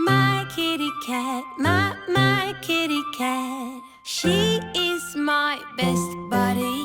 My kitty cat, my kitty cat. She is my best buddy.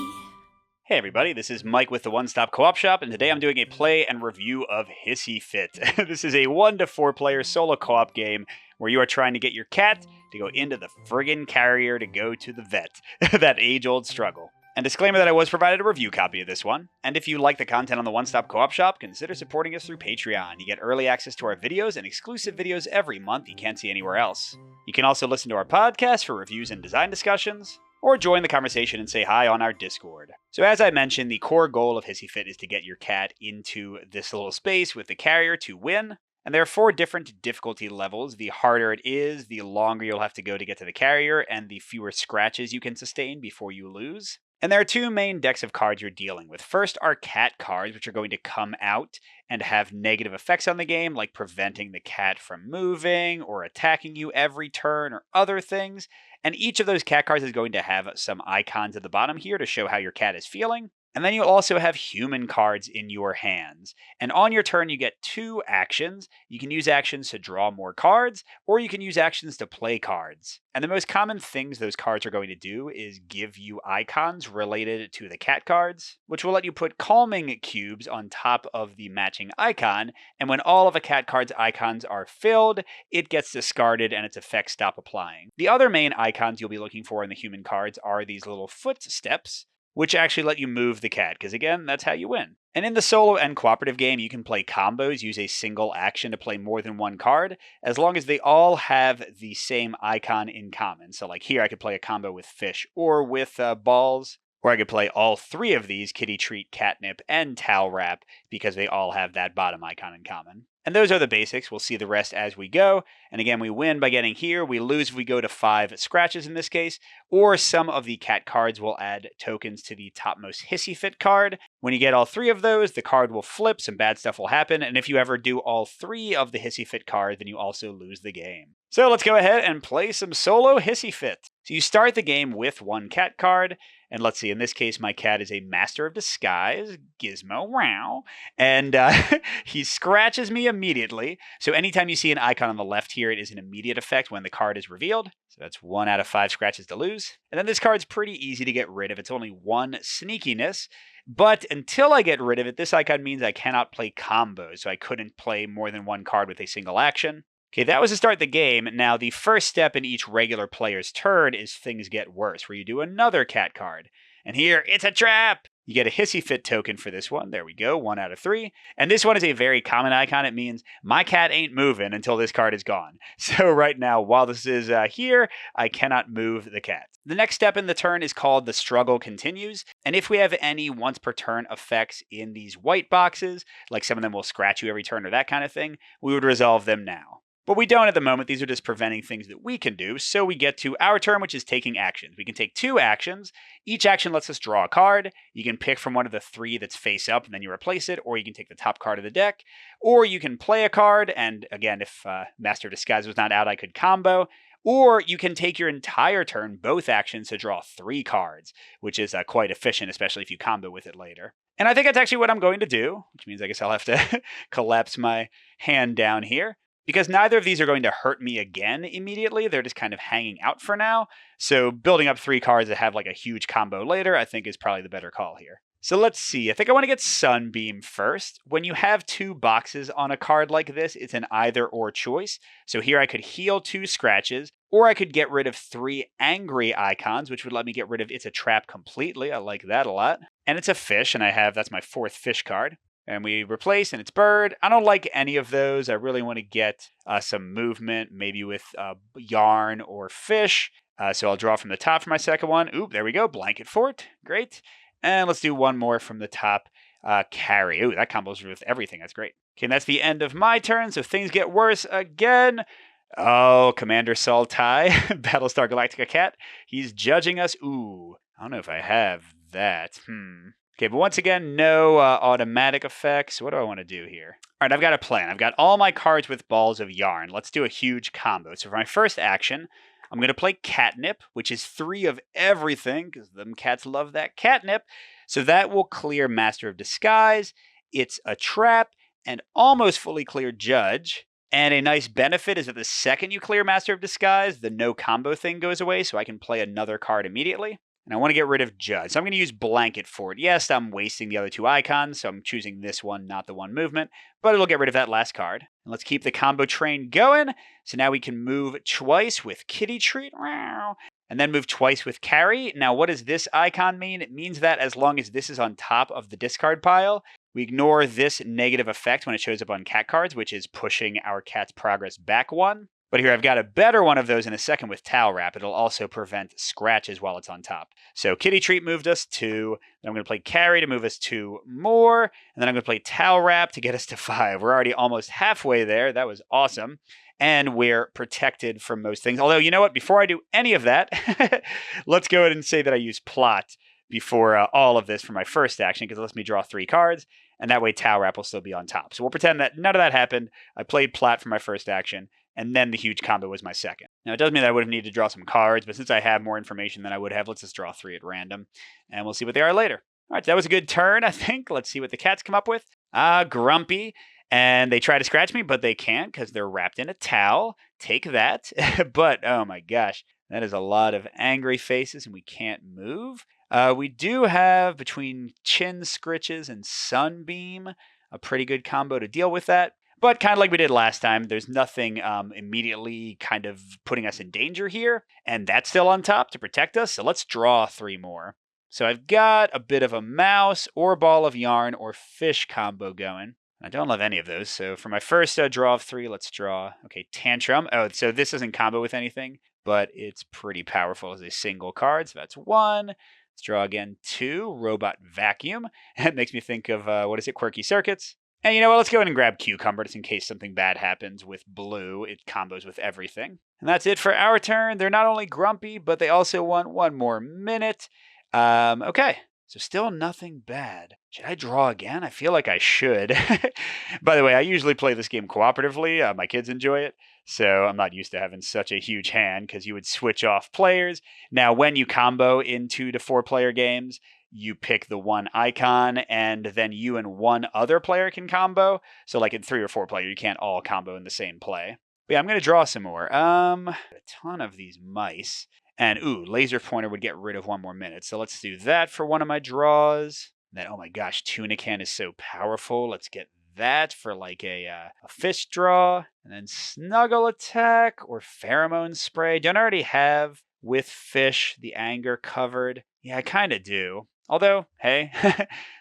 Hey everybody, this is Mike with the One Stop Co-op Shop, and today I'm doing a play and review of Hissy Fit. This is a 1 to 4 player solo co-op game where you are trying to get your cat to go into the friggin' carrier to go to the vet. That age-old struggle. And disclaimer that I was provided a review copy of this one. And if you like the content on the One Stop Co-op Shop, consider supporting us through Patreon. You get early access to our videos and exclusive videos every month you can't see anywhere else. You can also listen to our podcast for reviews and design discussions, or join the conversation and say hi on our Discord. So as I mentioned, the core goal of Hissy Fit is to get your cat into this little space with the carrier to win. And there are 4 different difficulty levels. The harder it is, the longer you'll have to go to get to the carrier, and the fewer scratches you can sustain before you lose. And there are 2 main decks of cards you're dealing with. First are cat cards, which are going to come out and have negative effects on the game, like preventing the cat from moving or attacking you every turn or other things. And each of those cat cards is going to have some icons at the bottom here to show how your cat is feeling. And then you'll also have human cards in your hands. And on your turn, you get 2 actions. You can use actions to draw more cards, or you can use actions to play cards. And the most common things those cards are going to do is give you icons related to the cat cards, which will let you put calming cubes on top of the matching icon. And when all of a cat card's icons are filled, it gets discarded and its effects stop applying. The other main icons you'll be looking for in the human cards are these little footsteps, which actually let you move the cat, because again, that's how you win. And in the solo and cooperative game, you can play combos, use a single action to play more than one card, as long as they all have the same icon in common. So like here, I could play a combo with fish or with balls, or I could play all 3 of these, kitty treat, catnip, and towel wrap, because they all have that bottom icon in common. And those are the basics. We'll see the rest as we go. And again, we win by getting here. We lose if we go to 5 scratches in this case. Or some of the cat cards will add tokens to the topmost Hissy Fit card. When you get all 3 of those, the card will flip, some bad stuff will happen. And if you ever do all 3 of the Hissy Fit cards, then you also lose the game. So let's go ahead and play some solo Hissy Fit. So you start the game with 1 cat card. And let's see, in this case, my cat is a master of disguise, Gizmo, wow. And he scratches me immediately. So anytime you see an icon on the left here, it is an immediate effect when the card is revealed. So that's 1 out of 5 scratches to lose. And then this card's pretty easy to get rid of. It's only 1 sneakiness. But until I get rid of it, this icon means I cannot play combos. So I couldn't play more than 1 card with a single action. Okay, that was to start the game. Now, the first step in each regular player's turn is things get worse, where you do another cat card. And here, it's a trap! You get a Hissy Fit token for this one. There we go, 1 out of 3. And this one is a very common icon. It means my cat ain't moving until this card is gone. So right now, while this is here, I cannot move the cat. The next step in the turn is called the struggle continues. And if we have any once per turn effects in these white boxes, like some of them will scratch you every turn or that kind of thing, we would resolve them now. But we don't at the moment. These are just preventing things that we can do. So we get to our turn, which is taking actions. We can take 2 actions. Each action lets us draw a card. You can pick from one of the 3 that's face up, and then you replace it, or you can take the top card of the deck, or you can play a card. And again, if Master of Disguise was not out, I could combo. Or you can take your entire turn, both actions, to draw 3 cards, which is quite efficient, especially if you combo with it later. And I think that's actually what I'm going to do, which means I guess I'll have to collapse my hand down here, because neither of these are going to hurt me again immediately. They're just kind of hanging out for now. So building up 3 cards that have like a huge combo later, I think is probably the better call here. So let's see. I think I want to get Sunbeam first. When you have 2 boxes on a card like this, it's an either or choice. So here I could heal 2 scratches, or I could get rid of 3 angry icons, which would let me get rid of It's a Trap completely. I like that a lot. And it's a fish, and that's my 4th fish card. And we replace, and it's bird. I don't like any of those. I really want to get some movement, maybe with yarn or fish. So I'll draw from the top for my second one. Oop, there we go. Blanket fort. Great. And let's do one more from the top. Carry. Ooh, that combos with everything. That's great. Okay, and that's the end of my turn. So things get worse again. Oh, Commander Sultai, Battlestar Galactica cat. He's judging us. Ooh, I don't know if I have that. Okay, but once again, no automatic effects. What do I want to do here? All right, I've got a plan. I've got all my cards with balls of yarn. Let's do a huge combo. So for my first action, I'm going to play catnip, which is 3 of everything, because them cats love that catnip. So that will clear Master of Disguise. It's a trap, and almost fully clear Judge. And a nice benefit is that the second you clear Master of Disguise, the no combo thing goes away, so I can play another card immediately. And I want to get rid of Judge. So I'm going to use Blanket for it. Yes, I'm wasting the other 2 icons, so I'm choosing this one, not the one movement. But it'll get rid of that last card. And let's keep the combo train going. So now we can move twice with Kitty Treat. And then move twice with Carry. Now, what does this icon mean? It means that as long as this is on top of the discard pile, we ignore this negative effect when it shows up on cat cards, which is pushing our cat's progress back 1. But here I've got a better one of those in a second with Towel Wrap. It'll also prevent scratches while it's on top. So Kitty Treat moved us 2. Then I'm going to play Carry to move us 2 more. And then I'm going to play Towel Wrap to get us to 5. We're already almost halfway there. That was awesome. And we're protected from most things. Although, you know what? Before I do any of that, let's go ahead and say that I use Plot before all of this for my first action, because it lets me draw 3 cards. And that way Towel Wrap will still be on top. So we'll pretend that none of that happened. I played Plot for my first action. And then the huge combo was my second. Now, it does mean that I would have needed to draw some cards, but since I have more information than I would have, let's just draw 3 at random, and we'll see what they are later. All right, that was a good turn, I think. Let's see what the cats come up with. Grumpy, and they try to scratch me, but they can't because they're wrapped in a towel. Take that. But, oh my gosh, that is a lot of angry faces, and we can't move. We do have, between Chin Scritches and Sunbeam, a pretty good combo to deal with that. But kind of like we did last time, there's nothing immediately kind of putting us in danger here. And that's still on top to protect us. So let's draw 3 more. So I've got a bit of a mouse or ball of yarn or fish combo going. I don't love any of those. So for my first draw of 3, let's draw, okay, Tantrum. Oh, so this doesn't combo with anything, but it's pretty powerful as a single card. So that's 1. Let's draw again 2, Robot Vacuum. It makes me think of, what is it, Quirky Circuits. And you know what, let's go ahead and grab Cucumber just in case something bad happens with blue. It combos with everything. And that's it for our turn. They're not only grumpy, but they also want 1 more minute. Okay, so still nothing bad. Should I draw again? I feel like I should. By the way, I usually play this game cooperatively. My kids enjoy it. So I'm not used to having such a huge hand because you would switch off players. Now, when you combo in 2 to 4 player games, you pick the 1 icon, and then you and 1 other player can combo. So like in 3 or 4 player, you can't all combo in the same play. But yeah, I'm going to draw some more. A ton of these mice. And ooh, Laser Pointer would get rid of 1 more minute. So let's do that for one of my draws. Then, oh my gosh, Tunican is so powerful. Let's get that for like a fish draw. And then Snuggle Attack or Pheromone Spray. Don't I already have with fish the anger covered? Yeah, I kind of do. Although, hey,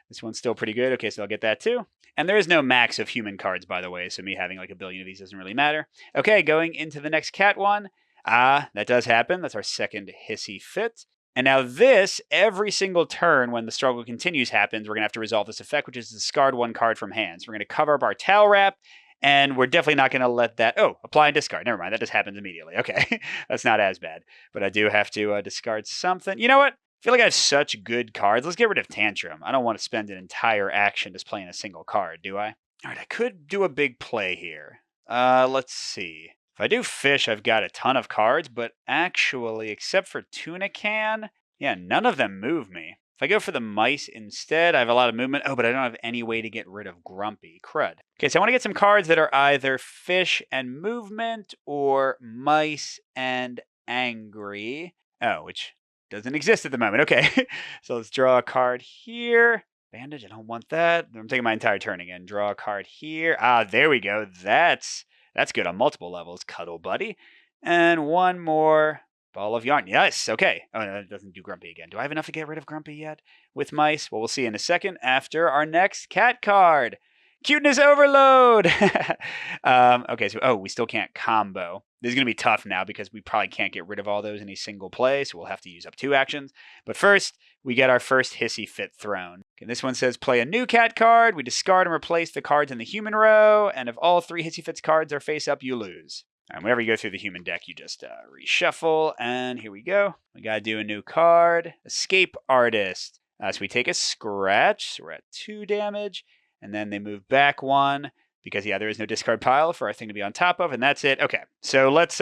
this one's still pretty good. Okay, so I'll get that too. And there is no max of human cards, by the way, so me having like a billion of these doesn't really matter. Okay, going into the next cat one. That does happen. That's our second Hissy Fit. And now this, every single turn when the struggle continues happens, we're going to have to resolve this effect, which is discard 1 card from hand. So we're going to cover up our Towel Wrap, and we're definitely not going to let that... Oh, apply and discard. Never mind, that just happens immediately. Okay, that's not as bad. But I do have to discard something. You know what? I feel like I have such good cards. Let's get rid of Tantrum. I don't want to spend an entire action just playing a single card, do I? All right, I could do a big play here. Let's see. If I do fish, I've got a ton of cards, but actually, except for Tunican, yeah, none of them move me. If I go for the mice instead, I have a lot of movement. Oh, but I don't have any way to get rid of Grumpy. Crud. Okay, so I want to get some cards that are either fish and movement or mice and angry. Oh, which doesn't exist at the moment. Okay, so let's draw a card here. Bandage, I don't want that. I'm taking my entire turn again. Draw a card here. There we go. That's good on multiple levels. Cuddle Buddy. And 1 more. Ball of Yarn. Yes, okay. Oh, no, it doesn't do Grumpy again. Do I have enough to get rid of Grumpy yet with mice? Well, we'll see in a second after our next cat card. Cuteness Overload! Okay, so, we still can't combo. This is going to be tough now because we probably can't get rid of all those in a single play, so we'll have to use up 2 actions. But first, we get our first Hissy Fit thrown. Okay, this one says play a new cat card. We discard and replace the cards in the human row, and if all 3 Hissy Fit's cards are face up, you lose. And whenever you go through the human deck, you just reshuffle, and here we go. We gotta do a new card. Escape Artist. So we take a scratch, so we're at 2 damage, and then they move back 1, because, yeah, there is no discard pile for our thing to be on top of, and that's it. Okay, so let's,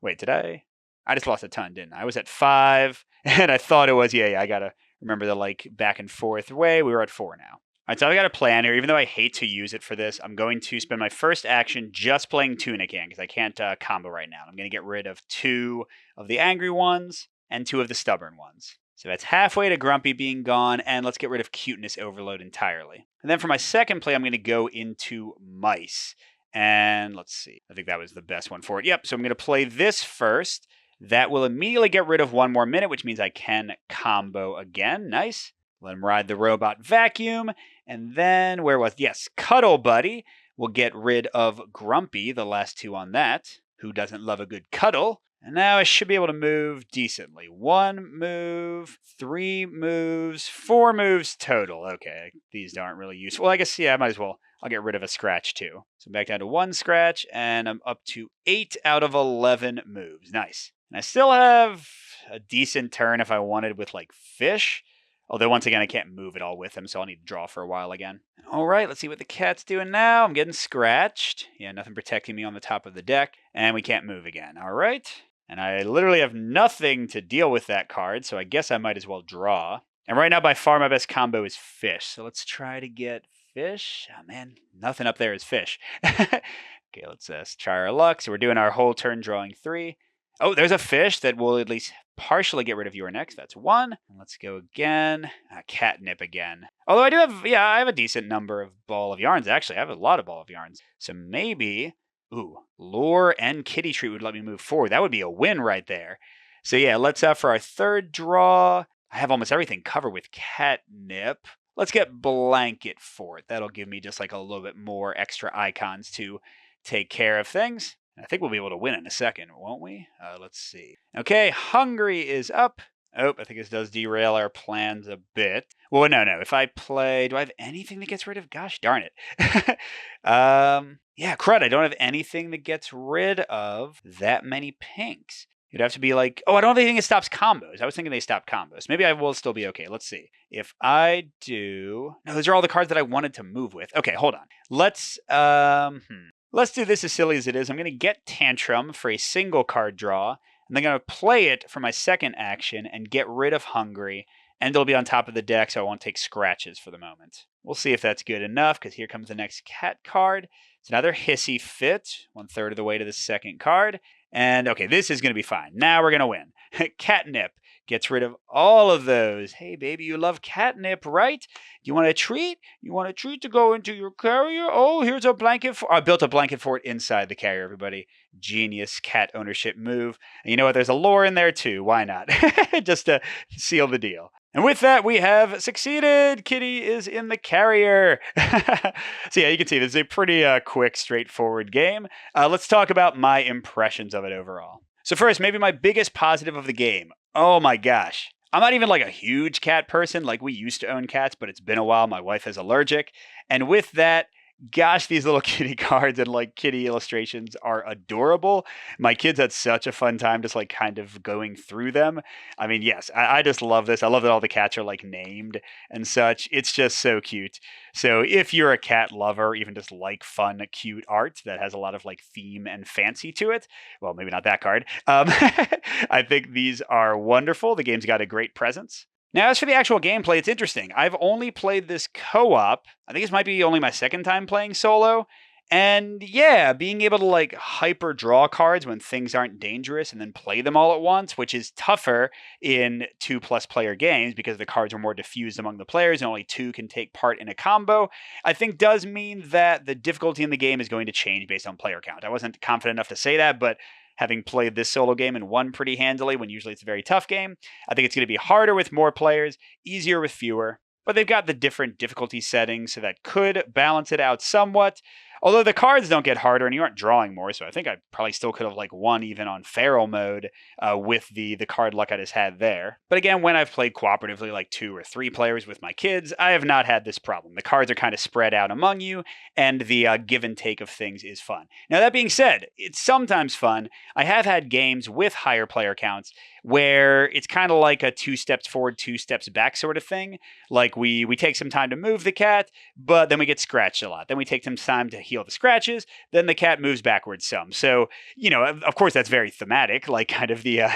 wait, did I? I just lost a ton, didn't I? I was at 5, and I thought it was, yeah, I gotta remember the, like, back and forth way. We were at 4 now. right, so I've got a plan here. Even though I hate to use it for this, I'm going to spend my first action just playing Tuna Can because I can't combo right now. I'm going to get rid of 2 of the angry ones and 2 of the stubborn ones. So that's halfway to Grumpy being gone, and let's get rid of Cuteness Overload entirely. And then for my second play, I'm going to go into Mice. And let's see. I think that was the best one for it. Yep, so I'm going to play this first. That will immediately get rid of 1 more minute, which means I can combo again. Nice. Let him ride the robot vacuum. And then, where was... Yes, Cuddle Buddy will get rid of Grumpy, the last 2 on that. Who doesn't love a good cuddle? And now I should be able to move decently. 1 move, 3 moves, 4 moves total. Okay, these aren't really useful. Well, I guess, yeah, I might as well. I'll get rid of a scratch too. So I'm back down to 1 scratch, and I'm up to 8 out of 11 moves. Nice. And I still have a decent turn if I wanted with, like, Fish. Although, once again, I can't move it all with him, so I'll need to draw for a while again. All right, let's see what the cat's doing now. I'm getting scratched. Yeah, nothing protecting me on the top of the deck. And we can't move again. All right. And I literally have nothing to deal with that card, so I guess I might as well draw. And right now, by far, my best combo is Fish. So let's try to get Fish. Oh, man, nothing up there is Fish. Okay, let's try our luck. So we're doing our whole turn drawing 3. Oh, there's a Fish that will at least partially get rid of your next. That's 1. And let's go again. Catnip again. Although I do have, yeah, I have a decent number of Ball of Yarns. Actually, I have a lot of Ball of Yarns. So maybe, ooh, Lure and Kitty Treat would let me move forward. That would be a win right there. So yeah, let's for our third draw. I have almost everything covered with Catnip. Let's get Blanket Fort. That'll give me just like a little bit more extra icons to take care of things. I think we'll be able to win in a second, won't we? Let's see. Okay, Hungry is up. Oh, I think this does derail our plans a bit. Well, no. If I play... Do I have anything that gets rid of... Gosh darn it. Yeah, crud. I don't have anything that gets rid of that many pinks. It'd have to be like... Oh, I don't have anything that stops combos. I was thinking they stopped combos. Maybe I will still be okay. Let's see. If I do... No, those are all the cards that I wanted to move with. Okay, hold on. Let's do this as silly as it is. I'm going to get Tantrum for a single card draw. And then I'm going to play it for my second action and get rid of Hungry. And it'll be on top of the deck, so I won't take scratches for the moment. We'll see if that's good enough, because here comes the next cat card. It's another Hissy Fit, 1/3 of the way to the second card. And, okay, this is going to be fine. Now we're going to win. Catnip gets rid of all of those. Hey, baby, you love catnip, right? You want a treat? You want a treat to go into your carrier? Oh, here's a blanket fort. I built a blanket fort inside the carrier, everybody. Genius cat ownership move. And you know what? There's a lure in there, too. Why not? Just to seal the deal. And with that, we have succeeded. Kitty is in the carrier. So yeah, you can see this is a pretty quick, straightforward game. Let's talk about my impressions of it overall. So first, maybe my biggest positive of the game. Oh my gosh. I'm not even like a huge cat person. Like, we used to own cats, but it's been a while. My wife is allergic. And with that, gosh, these little kitty cards and like kitty illustrations are adorable. My kids had such a fun time just like kind of going through them. I mean, yes, I just love this. I love that all the cats are like named and such. It's just so cute. So if you're a cat lover, even just like fun, cute art that has a lot of like theme and fancy to it, well, maybe not that card. I think these are wonderful. The game's got a great presence. Now, as for the actual gameplay, it's interesting. I've only played this co-op. I think this might be only my second time playing solo. And yeah, being able to like hyper draw cards when things aren't dangerous and then play them all at once, which is tougher in 2+ player games because the cards are more diffused among the players and only 2 can take part in a combo, I think does mean that the difficulty in the game is going to change based on player count. I wasn't confident enough to say that, but having played this solo game and won pretty handily when usually it's a very tough game, I think it's going to be harder with more players, easier with fewer. But they've got the different difficulty settings, so that could balance it out somewhat. Although the cards don't get harder and you aren't drawing more, so I think I probably still could have like won even on feral mode with the card luck I just had there. But again, when I've played cooperatively like 2 or 3 players with my kids, I have not had this problem. The cards are kind of spread out among you, and the give and take of things is fun. Now that being said, it's sometimes fun. I have had games with higher player counts where it's kind of like a 2 steps forward, 2 steps back sort of thing. Like we take some time to move the cat, but then we get scratched a lot. Then we take some time to heal heal the scratches, then the cat moves backwards some. So, of course, that's very thematic, like kind of the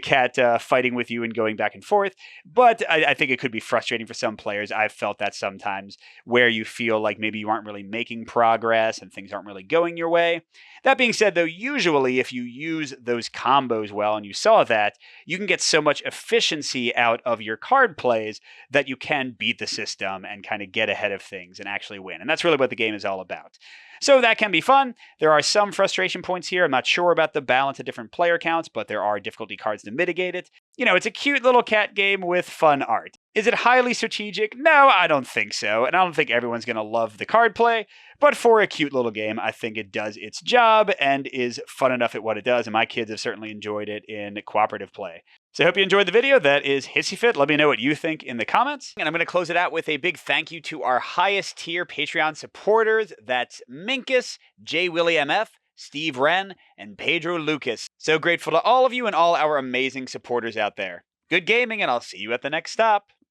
cat fighting with you and going back and forth. But I think it could be frustrating for some players. I've felt that sometimes, where you feel like maybe you aren't really making progress and things aren't really going your way. That being said, though, usually if you use those combos well, and you saw that, you can get so much efficiency out of your card plays that you can beat the system and kind of get ahead of things and actually win. And that's really what the game is all about. So that can be fun. There are some frustration points here. I'm not sure about the balance of different player counts, but there are difficulty cards to mitigate it. It's a cute little cat game with fun art. Is it highly strategic? No, I don't think so. And I don't think everyone's going to love the card play. But for a cute little game, I think it does its job and is fun enough at what it does. And my kids have certainly enjoyed it in cooperative play. So I hope you enjoyed the video. That is Hissy Fit. Let me know what you think in the comments. And I'm going to close it out with a big thank you to our highest tier Patreon supporters. That's Minkus, J. Willie MF, Steve Wren, and Pedro Lucas. So grateful to all of you and all our amazing supporters out there. Good gaming, and I'll see you at the next stop.